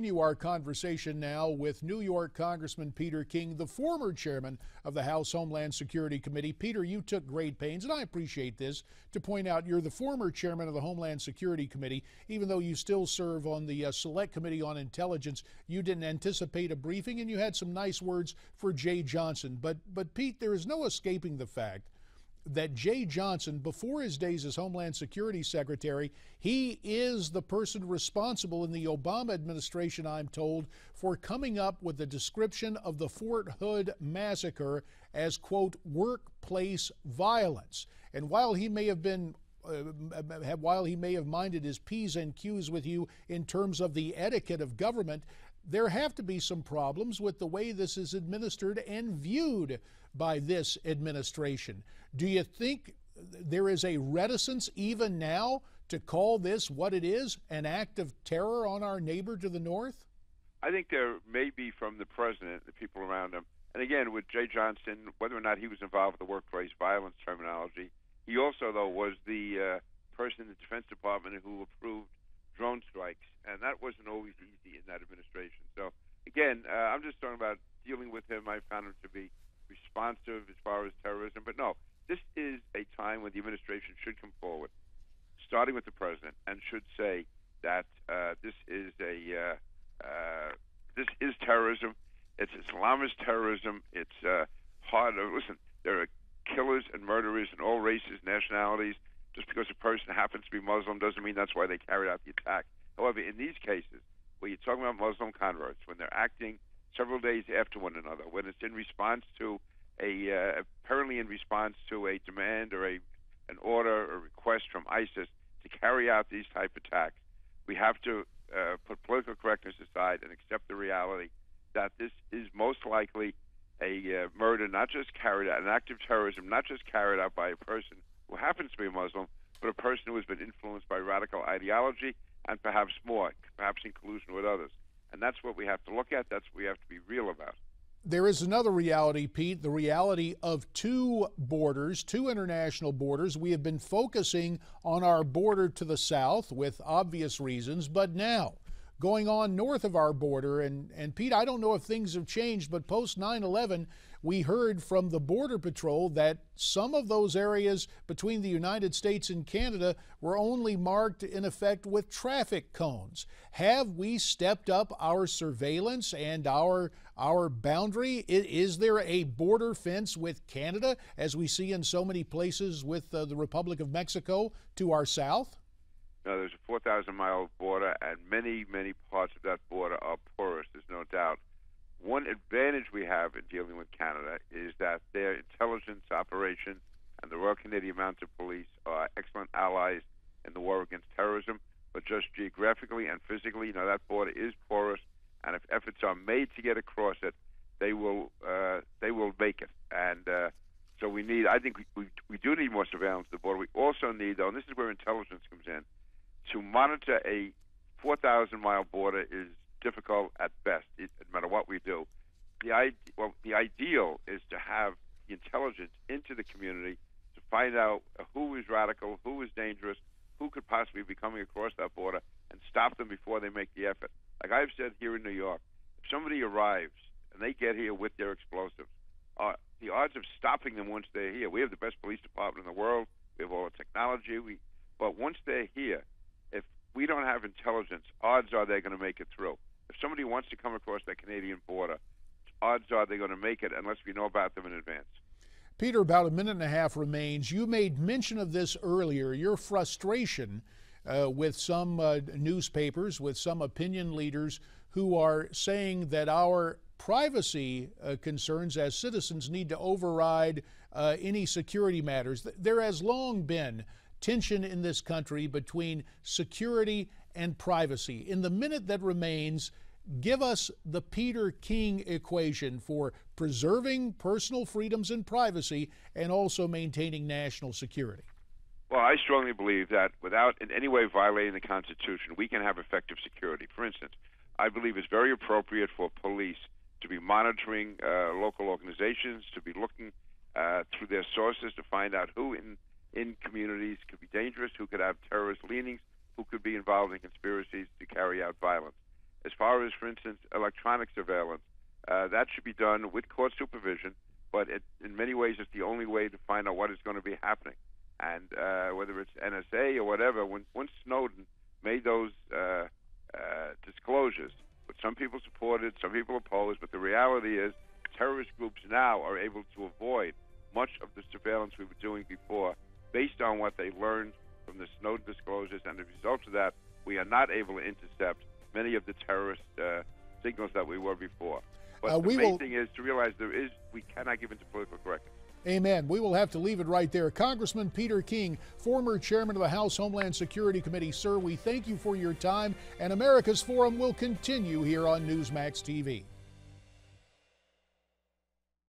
Continue our conversation now with New York Congressman Peter King, the former chairman of the House Homeland Security Committee. Peter, you took great pains, and I appreciate this, to point out you're the former chairman of the Homeland Security Committee. Even though you still serve on the Select Committee on Intelligence, you didn't anticipate a briefing, and you had some nice words for Jay Johnson. But Pete, there is no escaping the fact that Jay Johnson, before his days as Homeland Security Secretary, he is the person responsible in the Obama administration, I'm told, for coming up with the description of the Fort Hood massacre as, quote, workplace violence. And while he may have been while he may have minded his P's and Q's with you in terms of the etiquette of government, there have to be some problems with the way this is administered and viewed by this administration. Do you think there is a reticence even now to call this what it is, an act of terror on our neighbor to the north? I think there may be from the president, the people around him. And again, with Jay Johnson, whether or not he was involved with the workplace violence terminology, he also, though, was the person in the Defense Department who approved drone strikes, and that wasn't always easy in that administration. So, again, I'm just talking about dealing with him. I found him to be responsive as far as terrorism. But no, this is a time when the administration should come forward, starting with the president, and should say that this is terrorism. It's Islamist terrorism. It's hard. Listen, there are killers and murderers in all races, nationalities. Just because a person happens to be Muslim doesn't mean that's why they carried out the attack. However, in these cases, where you're talking about Muslim converts, when they're acting several days after one another, when it's in response to apparently in response to a demand or an order or request from ISIS to carry out these type of attacks, we have to put political correctness aside and accept the reality that this is most likely a murder, not just carried out, an act of terrorism, not just carried out by a person who happens to be a Muslim, but a person who has been influenced by radical ideology and perhaps more, perhaps in collusion with others. And that's what we have to look at. That's what we have to be real about. There is another reality, Pete, the reality of two borders, two international borders. We have been focusing on our border to the south with obvious reasons, but now going on north of our border, and Pete, I don't know if things have changed, but post 9/11, we heard from the Border Patrol that some of those areas between the United States and Canada were only marked in effect with traffic cones. Have we stepped up our surveillance and our boundary? Is there a border fence with Canada, as we see in so many places with the Republic of Mexico to our south? No, there's a 4,000-mile border, and many, many parts of that border are porous, there's no doubt. One advantage we have in dealing with Canada is that their intelligence operation and the Royal Canadian Mounted Police are excellent allies in the war against terrorism, but just geographically and physically, that border is porous, and if efforts are made to get across it, they will make it. And so we need, I think we do need more surveillance of the border. We also need, though, and this is where intelligence comes in, to monitor a 4,000-mile border is difficult at best, no matter what we do. The ideal is to have the intelligence into the community to find out who is radical, who is dangerous, who could possibly be coming across that border, and stop them before they make the effort. Like I've said here in New York, if somebody arrives and they get here with their explosives, the odds of stopping them once they're here, we have the best police department in the world, we have all the technology, but once they're here, if we don't have intelligence, odds are they're going to make it through. If somebody wants to come across that Canadian border, odds are they're going to make it unless we know about them in advance. Peter, about a minute and a half remains. You made mention of this earlier, your frustration with some newspapers, with some opinion leaders who are saying that our privacy concerns as citizens need to override any security matters. There has long been tension in this country between security and privacy. In the minute that remains, give us the Peter King equation for preserving personal freedoms and privacy and also maintaining national security. Well, I strongly believe that without in any way violating the Constitution, we can have effective security. For instance, I believe it's very appropriate for police to be monitoring local organizations, to be looking through their sources to find out who in communities could be dangerous, who could have terrorist leanings, who could be involved in conspiracies to carry out violence. As far as, for instance, electronic surveillance, that should be done with court supervision, but in many ways it's the only way to find out what is going to be happening. And whether it's NSA or whatever, once Snowden made those disclosures, but some people supported, some people opposed, but the reality is terrorist groups now are able to avoid much of the surveillance we were doing before based on what they learned from the Snowden disclosures, and as a result of that, we are not able to intercept many of the terrorist signals that we were before. But the main thing is to realize we cannot give into political correctness. Amen. We will have to leave it right there. Congressman Peter King, former chairman of the House Homeland Security Committee. Sir, we thank you for your time, and America's Forum will continue here on Newsmax TV.